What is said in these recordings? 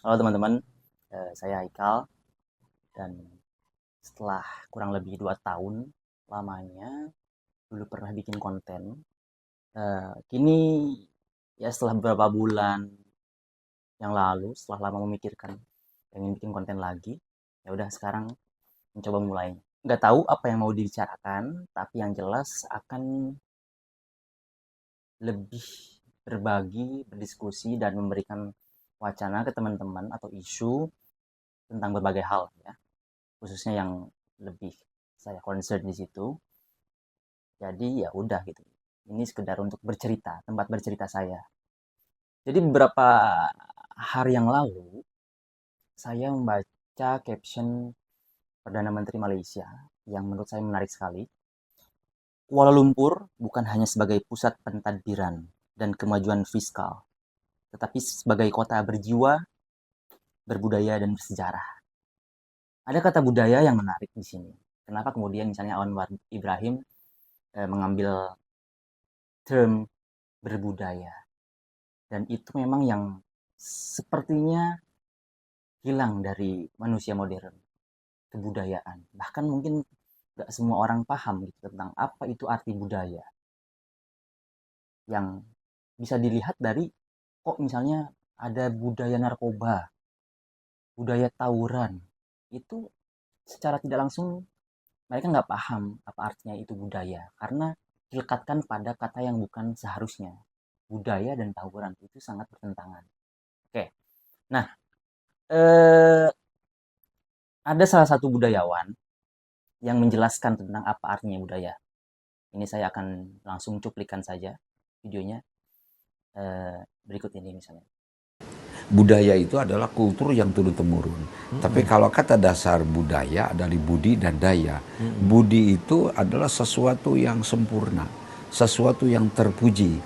Halo teman-teman, saya Haikal dan setelah kurang lebih 2 tahun lamanya dulu pernah bikin konten, kini ya setelah beberapa bulan yang lalu setelah lama memikirkan pengen bikin konten lagi, ya udah sekarang mencoba mulai. Nggak tahu apa yang mau dibicarakan, tapi yang jelas akan lebih berbagi, berdiskusi dan memberikan wacana ke teman-teman atau isu tentang berbagai hal ya. Khususnya yang lebih saya concern di situ. Jadi ya udah gitu. Ini sekedar untuk bercerita, tempat bercerita saya. Jadi beberapa hari yang lalu saya membaca caption Perdana Menteri Malaysia yang menurut saya menarik sekali. Kuala Lumpur bukan hanya sebagai pusat pentadbiran dan kemajuan fiskal, tetapi sebagai kota berjiwa, berbudaya dan bersejarah. Ada kata budaya yang menarik di sini. Kenapa kemudian misalnya Anwar Ibrahim mengambil term berbudaya, dan itu memang yang sepertinya hilang dari manusia modern, kebudayaan. Bahkan mungkin nggak semua orang paham gitu tentang apa itu arti budaya, yang bisa dilihat dari kok misalnya ada budaya narkoba, budaya tawuran. Itu secara tidak langsung mereka nggak paham apa artinya itu budaya karena dilekatkan pada kata yang bukan seharusnya. Budaya dan tawuran itu sangat bertentangan. Oke, nah, eh, ada salah satu budayawan yang menjelaskan tentang apa artinya budaya. Ini saya akan langsung cuplikan saja videonya, berikut ini misalnya. Budaya itu adalah kultur yang turun-temurun. Tapi kalau kata dasar budaya adalah budi dan daya. Budi itu adalah sesuatu yang sempurna, sesuatu yang terpuji,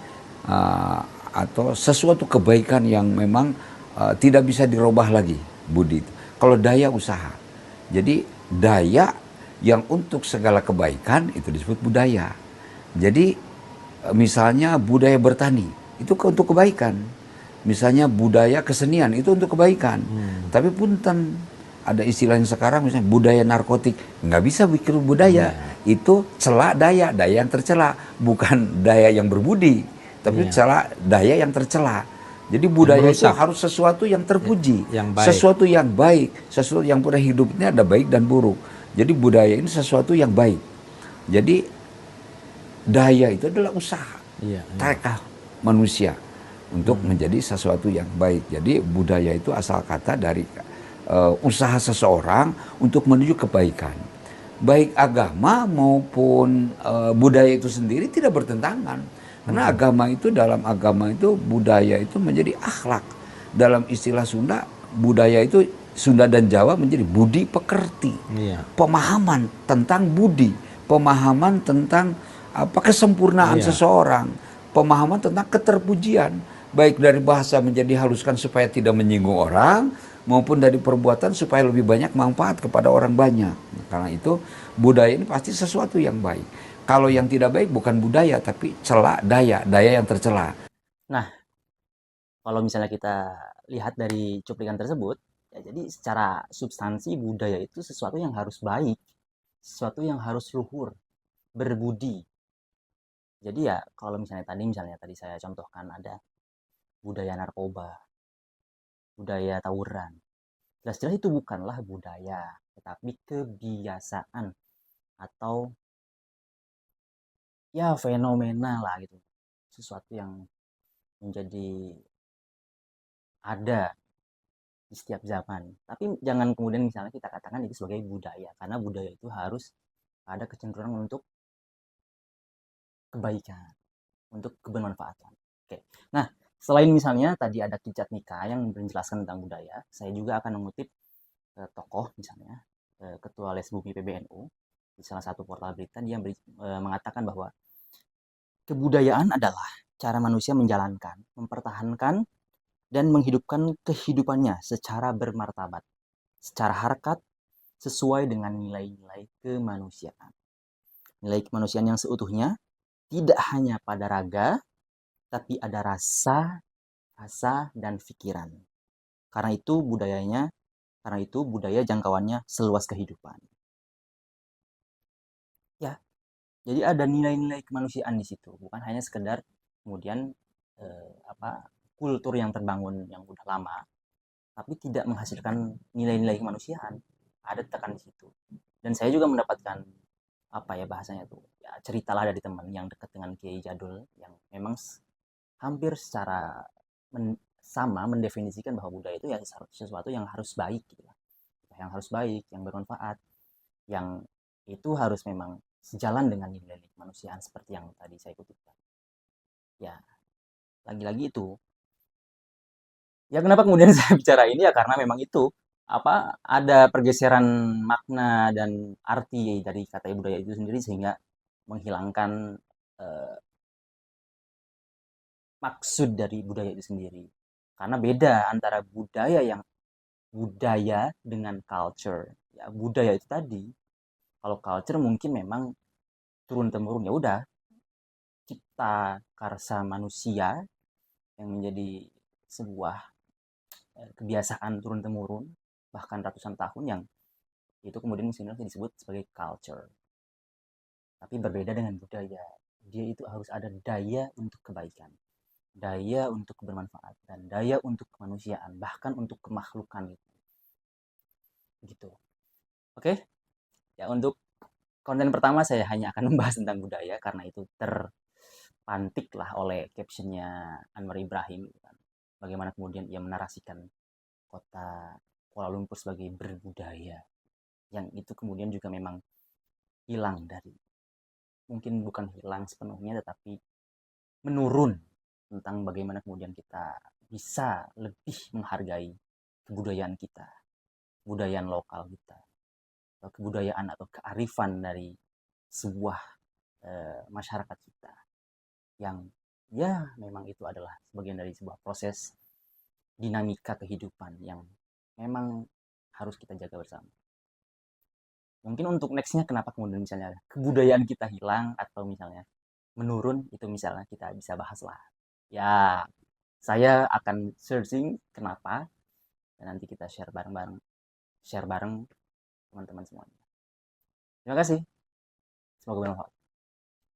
atau sesuatu kebaikan yang memang tidak bisa dirubah lagi. Budi itu. Kalau daya usaha. Jadi daya yang untuk segala kebaikan itu disebut budaya. Jadi misalnya budaya bertani itu untuk kebaikan. Misalnya budaya kesenian itu untuk kebaikan. Tapi punten ada istilahnya sekarang misalnya budaya narkotik, nggak bisa bikin budaya. Itu celak daya, daya yang tercela, bukan daya yang berbudi, tapi celak daya yang tercela. Jadi budaya itu harus sesuatu yang terpuji, yang baik. sesuatu yang baik, sesuatu yang pada hidupnya ada baik dan buruk. Jadi budaya ini sesuatu yang baik. Jadi daya itu adalah usaha, tekad manusia untuk menjadi sesuatu yang baik. Jadi budaya itu asal kata dari usaha seseorang untuk menuju kebaikan. Baik agama maupun budaya itu sendiri tidak bertentangan. Karena agama itu, dalam agama itu budaya itu menjadi akhlak. Dalam istilah Sunda, budaya itu Sunda dan Jawa menjadi budi pekerti. Pemahaman tentang budi, pemahaman tentang apa kesempurnaan seseorang, pemahaman tentang keterpujian, baik dari bahasa menjadi haluskan supaya tidak menyinggung orang, maupun dari perbuatan supaya lebih banyak manfaat kepada orang banyak. Karena itu budaya ini pasti sesuatu yang baik. Kalau yang tidak baik bukan budaya tapi celak daya, daya yang tercela. Nah, kalau misalnya kita lihat dari cuplikan tersebut, ya jadi secara substansi budaya itu sesuatu yang harus baik, sesuatu yang harus luhur, berbudi. Jadi ya kalau misalnya tadi saya contohkan ada budaya narkoba, budaya tawuran. Jelas-jelas itu bukanlah budaya, tetapi kebiasaan atau ya fenomena lah gitu. Sesuatu yang menjadi ada di setiap zaman. Tapi jangan kemudian misalnya kita katakan itu sebagai budaya, karena budaya itu harus ada kecenderungan untuk kebaikan, untuk kebermanfaatan. Oke. Nah, selain misalnya tadi ada Kicat Nika yang menjelaskan tentang budaya, saya juga akan mengutip tokoh misalnya Ketua Lesbumi PBNU di salah satu portal berita. Dia mengatakan bahwa kebudayaan adalah cara manusia menjalankan, mempertahankan, dan menghidupkan kehidupannya secara bermartabat, secara harkat, sesuai dengan nilai-nilai kemanusiaan. Nilai kemanusiaan yang seutuhnya tidak hanya pada raga, tapi ada rasa, dan pikiran. Karena itu budaya jangkauannya seluas kehidupan. Ya, jadi ada nilai-nilai kemanusiaan di situ, bukan hanya sekedar kemudian kultur yang terbangun yang udah lama, tapi tidak menghasilkan nilai-nilai kemanusiaan. Ada tekan di situ. Dan saya juga mendapatkan apa ya bahasanya tuh, ya ceritalah dari teman yang dekat dengan Kiai Jadul yang memang hampir secara sama mendefinisikan bahwa budaya itu ya sesuatu yang harus baik gitu ya. Yang harus baik, yang bermanfaat, yang itu harus memang sejalan dengan nilai-nilai kemanusiaan seperti yang tadi saya kutipkan. Ya, lagi-lagi itu. Ya kenapa kemudian saya bicara ini ya karena memang itu ada pergeseran makna dan arti dari kata budaya itu sendiri sehingga menghilangkan eh, maksud dari budaya itu sendiri. Karena beda antara budaya dengan culture. Ya, budaya itu tadi. Kalau culture mungkin memang turun temurun ya udah cipta karsa manusia yang menjadi sebuah kebiasaan turun temurun bahkan ratusan tahun yang itu kemudian sebenarnya disebut sebagai culture. Tapi berbeda dengan budaya. Dia itu harus ada daya untuk kebaikan, daya untuk bermanfaat, dan daya untuk kemanusiaan, bahkan untuk kemakhlukan gitu. Oke, ya untuk konten pertama saya hanya akan membahas tentang budaya karena itu terpantik lah oleh captionnya Anwar Ibrahim gitu kan. Bagaimana kemudian ia menarasikan kota Kuala Lumpur sebagai berbudaya, yang itu kemudian juga memang hilang dari, mungkin bukan hilang sepenuhnya tetapi menurun tentang bagaimana kemudian kita bisa lebih menghargai kebudayaan kita, kebudayaan lokal kita, atau kebudayaan atau kearifan dari sebuah masyarakat kita yang ya memang itu adalah sebagian dari sebuah proses dinamika kehidupan yang memang harus kita jaga bersama. Mungkin untuk nextnya kenapa kemudian misalnya kebudayaan kita hilang atau misalnya menurun itu misalnya kita bisa bahas lah. Ya, saya akan searching kenapa dan nanti kita share bareng teman-teman semuanya. Terima kasih. Semoga bermanfaat.